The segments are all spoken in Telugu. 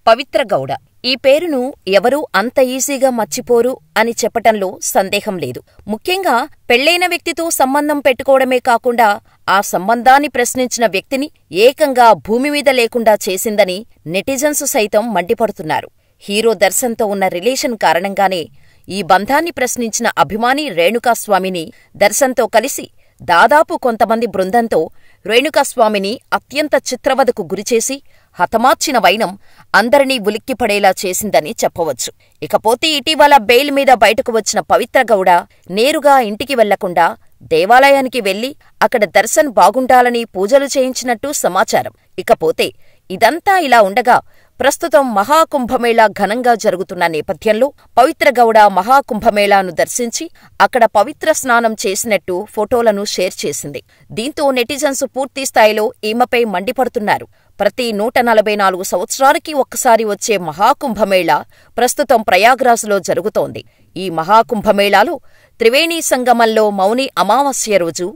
పవిత్ర గౌడ. ఈ పేరును ఎవరూ అంత ఈజీగా మర్చిపోరు అని చెప్పటంలో సందేహం లేదు. ముఖ్యంగా పెళ్లైన వ్యక్తితో సంబంధం పెట్టుకోవడమే కాకుండా ఆ సంబంధాన్ని ప్రశ్నించిన వ్యక్తిని ఏకంగా భూమిమీద లేకుండా చేసిందని నెటిజన్స్ సైతం మండిపడుతున్నారు. హీరో దర్శన్తో ఉన్న రిలేషన్ కారణంగానే ఈ బంధాన్ని ప్రశ్నించిన అభిమాని రేణుకాస్వామిని దర్శన్తో కలిసి దాదాపు కొంతమంది బృందంతో రేణుకాస్వామిని అత్యంత చిత్రవధకు గురిచేసి హతమార్చిన వైనం అందరినీ ఉలిక్కిపడేలా చేసిందని చెప్పవచ్చు. ఇకపోతే ఇటీవల బెయిల్ మీద బయటకు వచ్చిన పవిత్ర గౌడ నేరుగా ఇంటికి వెళ్లకుండా దేవాలయానికి వెళ్లి అక్కడ దర్శన్ బాగుండాలని పూజలు చేయించినట్టు సమాచారం. ఇకపోతే ఇదంతా ఇలా ఉండగా ప్రస్తుతం మహాకుంభమేళా ఘనంగా జరుగుతున్న నేపథ్యంలో పవిత్ర గౌడ మహాకుంభమేళాను దర్శించి అక్కడ పవిత్ర స్నానం చేసినట్టు ఫోటోలను షేర్ చేసింది. దీంతో నెటిజన్స్ పూర్తిస్థాయిలో ఈమెపై మండిపడుతున్నారు. ప్రతి 144 సంవత్సరాలకి ఒక్కసారి వచ్చే మహాకుంభమేళా ప్రస్తుతం ప్రయాగ్రాజ్లో జరుగుతోంది. ఈ మహాకుంభమేళాలో త్రివేణీ సంగమంలో మౌని అమావాస్య రోజు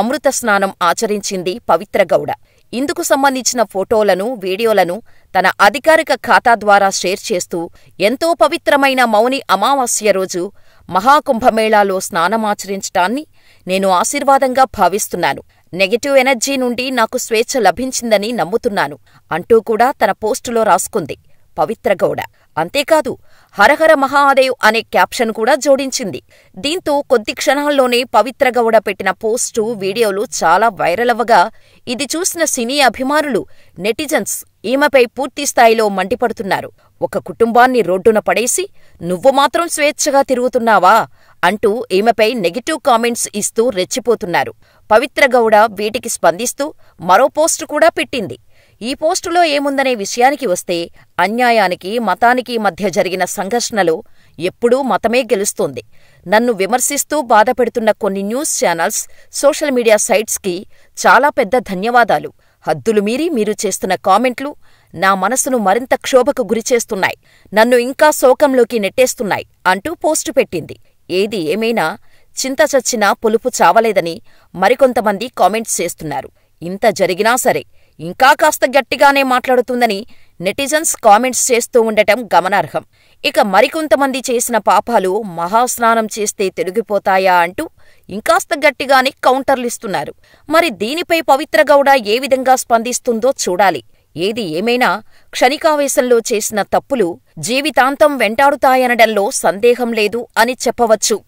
అమృత స్నానం ఆచరించింది పవిత్ర గౌడ. ఇందుకు సంబంధించిన ఫోటోలను, వీడియోలను తన అధికారిక ఖాతా ద్వారా షేర్ చేస్తూ ఎంతో పవిత్రమైన మౌని అమావాస్య రోజు మహాకుంభమేళాలో స్నానమాచరించటాన్ని నేను ఆశీర్వాదంగా భావిస్తున్నాను. నెగటివ్ ఎనర్జీ నుండి నాకు స్వేచ్ఛ లభించిందని నమ్ముతున్నాను అంటూ కూడా తన పోస్టులో రాసుకుంది పవిత్ర గౌడ. అంతేకాదు హరహర మహాదేవ్ అనే క్యాప్షన్ కూడా జోడించింది. దీంతో కొద్ది క్షణాల్లోనే పవిత్ర గౌడ పెట్టిన పోస్టు, వీడియోలు చాలా వైరల్ అవ్వగా ఇది చూసిన సినీ అభిమానులు, నెటిజన్స్ ఈమెపై పూర్తిస్థాయిలో మండిపడుతున్నారు. ఒక కుటుంబాన్ని రోడ్డున పడేసి నువ్వు మాత్రం స్వేచ్ఛగా తిరుగుతున్నావా అంటూ ఈమెపై నెగటివ్ కామెంట్స్ ఇస్తూ రెచ్చిపోతున్నారు. పవిత్ర గౌడ వీటికి స్పందిస్తూ మరో పోస్టు కూడా పెట్టింది. ఈ పోస్టులో ఏముందనే విషయానికి వస్తే, అన్యాయానికి మతానికి మధ్య జరిగిన సంఘర్షణలో ఎప్పుడూ మతమే గెలుస్తోంది. నన్ను విమర్శిస్తూ బాధపెడుతున్న కొన్ని న్యూస్ ఛానల్స్, సోషల్ మీడియా సైట్స్కి చాలా పెద్ద ధన్యవాదాలు. హద్దులు మీరి మీరు చేస్తున్న కామెంట్లు నా మనసును మరింత క్షోభకు గురిచేస్తున్నాయి, నన్ను ఇంకా శోకంలోకి నెట్టేస్తున్నాయి అంటూ పోస్టు పెట్టింది. ఏది ఏమైనా చింత చచ్చినా పులుపు చావలేదని మరికొంతమంది కామెంట్స్ చేస్తున్నారు. ఇంత జరిగినా సరే ఇంకా కాస్త గట్టిగానే మాట్లాడుతుందని నెటిజన్స్ కామెంట్స్ చేస్తూ ఉండటం గమనార్హం. ఇక మరికొంతమంది చేసిన పాపాలు మహాస్నానం చేస్తే తొలగిపోతాయా అంటూ ఇంకాస్త గట్టిగానే కౌంటర్లిస్తున్నారు. మరి దీనిపై పవిత్ర గౌడ ఏ విధంగా స్పందిస్తుందో చూడాలి. ఏది ఏమైనా క్షణికావేశంలో చేసిన తప్పులు జీవితాంతం వెంటాడుతాయనడంలో సందేహం లేదు అని చెప్పవచ్చు.